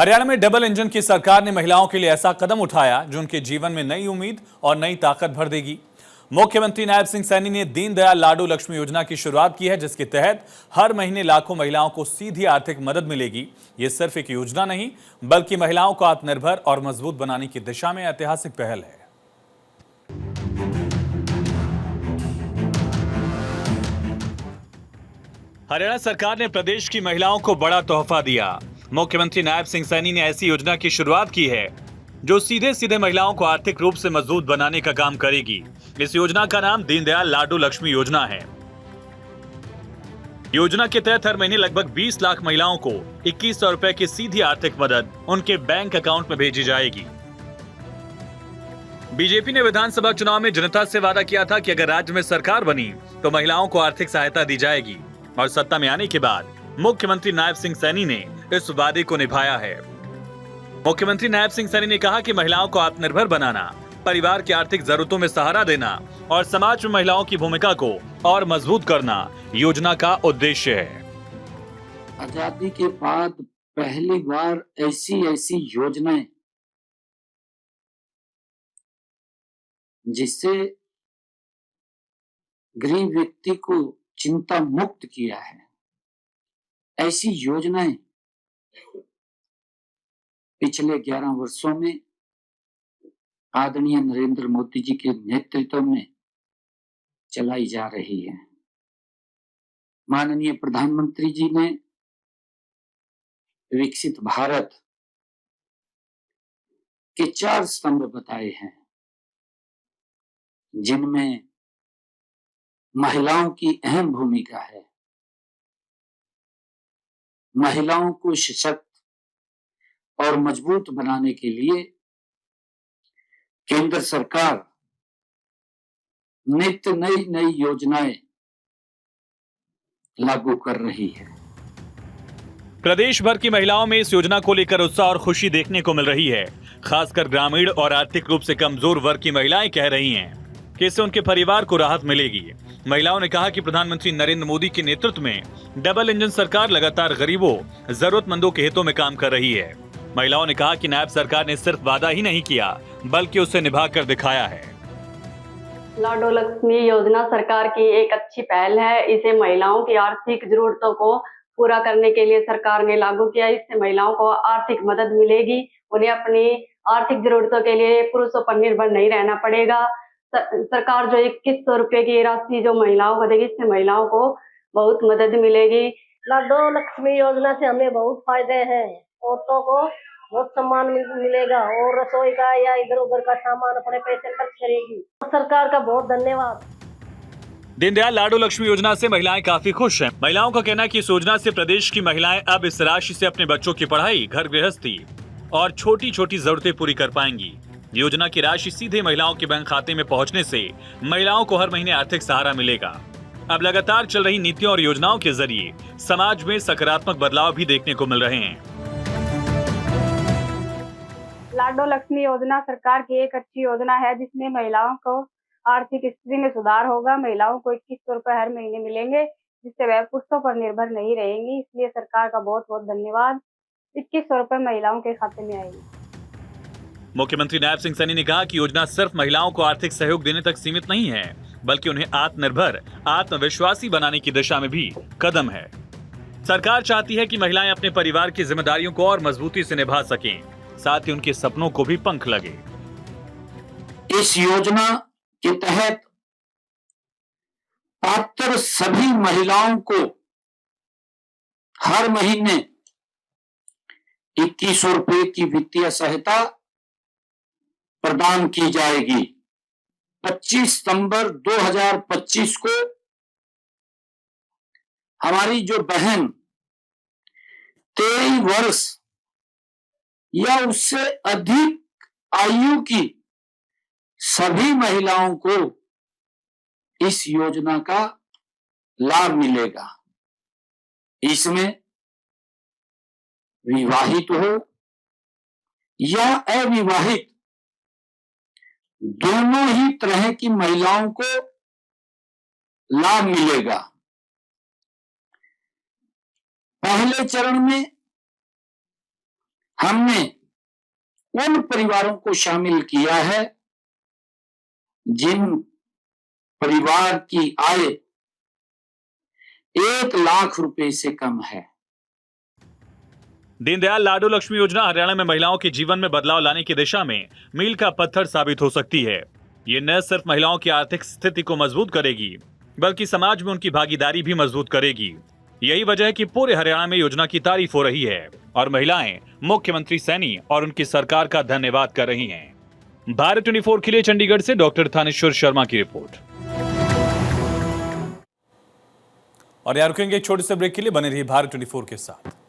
हरियाणा में double engine की सरकार ने महिलाओं के लिए ऐसा कदम उठाया जो उनके जीवन में नई उम्मीद और नई ताकत भर देगी। मुख्यमंत्री नायब सिंह सैनी ने दीनदयाल लाडू लक्ष्मी योजना की शुरुआत की है, जिसके तहत हर महीने लाखों महिलाओं को सीधी आर्थिक मदद मिलेगी। ये सिर्फ एक योजना नहीं, बल्कि महिलाओं को आत्मनिर्भर और मजबूत बनाने की दिशा में ऐतिहासिक पहल है। हरियाणा सरकार ने प्रदेश की महिलाओं को बड़ा तोहफा दिया। मुख्यमंत्री नायब सिंह सैनी ने ऐसी योजना की शुरुआत की है जो सीधे सीधे महिलाओं को आर्थिक रूप से मजबूत बनाने का काम करेगी। इस योजना का नाम दीनदयाल लाडू लक्ष्मी योजना है। योजना के तहत हर महीने लगभग 20 लाख महिलाओं को 2100 रुपए की सीधी आर्थिक मदद उनके बैंक अकाउंट में भेजी जाएगी। बीजेपी ने विधानसभा चुनाव में जनता से वादा किया था कि अगर राज्य में सरकार बनी तो महिलाओं को आर्थिक सहायता दी जाएगी, और सत्ता में आने के बाद मुख्यमंत्री नायब सिंह सैनी ने इस वादे को निभाया है। मुख्यमंत्री नायब सिंह सैनी ने कहा कि महिलाओं को आत्मनिर्भर बनाना, परिवार की आर्थिक जरूरतों में सहारा देना और समाज में महिलाओं की भूमिका को और मजबूत करना योजना का उद्देश्य है। आजादी के बाद पहली बार ऐसी योजनाएं जिससे गरीब व्यक्ति को चिंता मुक्त किया है, ऐसी योजनाएं पिछले 11 वर्षों में आदरणीय नरेंद्र मोदी जी के नेतृत्व में चलाई जा रही है। माननीय प्रधानमंत्री जी ने विकसित भारत के 4 स्तंभ बताए हैं, जिनमें महिलाओं की अहम भूमिका है। महिलाओं को सशक्त और मजबूत बनाने के लिए केंद्र सरकार नित्य नई योजनाएं लागू कर रही है। प्रदेश भर की महिलाओं में इस योजना को लेकर उत्साह और खुशी देखने को मिल रही है। खासकर ग्रामीण और आर्थिक रूप से कमजोर वर्ग की महिलाएं कह रही हैं कि इससे उनके परिवार को राहत मिलेगी। महिलाओं ने कहा कि प्रधानमंत्री नरेंद्र मोदी के नेतृत्व में डबल इंजन सरकार लगातार गरीबों, जरूरतमंदों के हितों में काम कर रही है। महिलाओं ने कहा कि नायब सरकार ने सिर्फ वादा ही नहीं किया, बल्कि उसे निभाकर दिखाया है। लाडो लक्ष्मी योजना सरकार की एक अच्छी पहल है। इसे महिलाओं की आर्थिक जरूरतों को पूरा करने के लिए सरकार ने लागू किया। इससे महिलाओं को आर्थिक मदद मिलेगी। उन्हें अपनी आर्थिक जरूरतों के लिए पुरुषों पर निर्भर नहीं रहना पड़ेगा। सरकार जो 2100 रुपए की राशि जो महिलाओं को देगी, इससे महिलाओं को बहुत मदद मिलेगी। लाडो लक्ष्मी योजना से हमें बहुत फायदे हैं। औरतों को बहुत सम्मान मिलेगा और रसोई का या इधर उधर का सामान अपने पैसे खर्च करेगी। सरकार का बहुत धन्यवाद। दीनदयाल लाडू लक्ष्मी योजना से महिलाएं काफी खुश हैं। महिलाओं का कहना है कि इस योजना से प्रदेश की महिलाएं अब इस राशि से अपने बच्चों की पढ़ाई, घर गृहस्थी और छोटी छोटी जरूरतें पूरी कर पाएंगी। योजना की राशि सीधे महिलाओं के बैंक खाते में पहुंचने से महिलाओं को हर महीने आर्थिक सहारा मिलेगा। अब लगातार चल रही नीतियों और योजनाओं के जरिए समाज में सकारात्मक बदलाव भी देखने को मिल रहे हैं। लाडो लक्ष्मी योजना सरकार की एक अच्छी योजना है, जिसमें महिलाओं को आर्थिक स्थिति में सुधार होगा। महिलाओं को 2100 रुपए हर महीने मिलेंगे, जिससे वह पुरुषों पर निर्भर नहीं रहेंगी। इसलिए सरकार का बहुत बहुत धन्यवाद। 2100 रुपए महिलाओं के खाते में आएगी। मुख्यमंत्री नायब सिंह सैनी ने कहा कि योजना सिर्फ महिलाओं को आर्थिक सहयोग देने तक सीमित नहीं है, बल्कि उन्हें आत्मनिर्भर, आत्मविश्वासी बनाने की दिशा में भी कदम है। सरकार चाहती है कि महिलाएं अपने परिवार की जिम्मेदारियों को और मजबूती से निभा सकें, साथ ही उनके सपनों को भी पंख लगे। इस योजना के तहत पात्र सभी महिलाओं को हर महीने 2100 रुपए की वित्तीय सहायता प्रदान की जाएगी। 25 सितंबर 2025 को हमारी जो बहन 23 वर्ष या उससे अधिक आयु की सभी महिलाओं को इस योजना का लाभ मिलेगा। इसमें विवाहित हो या अविवाहित दोनों ही तरह की महिलाओं को लाभ मिलेगा। पहले चरण में हमने उन परिवारों को शामिल किया है जिन परिवार की आय 1 लाख रुपए से कम है। दीनदयाल लाडो लक्ष्मी योजना हरियाणा में महिलाओं के जीवन में बदलाव लाने की दिशा में मील का पत्थर साबित हो सकती है। ये न सिर्फ महिलाओं की आर्थिक स्थिति को मजबूत करेगी, बल्कि समाज में उनकी भागीदारी भी मजबूत करेगी। यही वजह है कि पूरे हरियाणा में योजना की तारीफ हो रही है और महिलाएं मुख्यमंत्री सैनी और उनकी सरकार का धन्यवाद कर रही हैं। भारत 24 के लिए चंडीगढ़ से डॉक्टर थानेश्वर शर्मा की रिपोर्ट। और यार रुकेंगे एक छोटे से ब्रेक के लिए, बने रहिए भारत 24 के साथ।